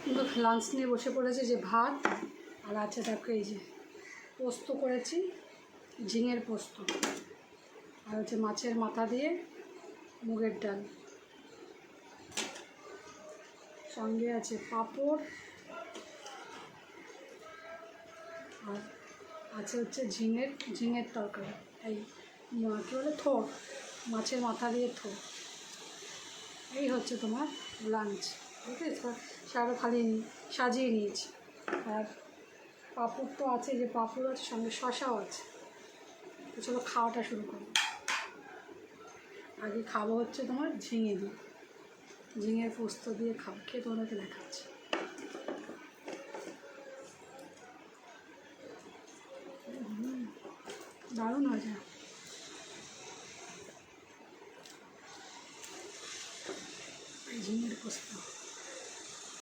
কিন্তু লাঞ্চ নিয়ে বসে পড়েছে, যে ভাত আর আছে দেখো এই যে পোস্ত করেছি, ঝিঙের পোস্ত, আর হচ্ছে মাছের মাথা দিয়ে মুগের ডাল, সঙ্গে আছে পাঁপড়, আর আছে হচ্ছে ঝিঙের তরকারি, এই কী বলে থোড়, মাছের মাথা দিয়ে থোড়। এই হচ্ছে তোমার লাঞ্চ, ঠিক আছে? সারা খালি সাজিয়ে নিয়েছি। আর পাঁপড় তো আছে, যে পাঁপড় আছে, সঙ্গে শশাও আছে। তো চলো খাওয়াটা শুরু করো। আগে খাবো হচ্ছে তোমার ঝিঙে দিয়ে, ঝিঙের পোস্ত দিয়ে খাবো, খেয়ে তোমাদেরকে দেখাচ্ছি। দারুণ হয়েছে।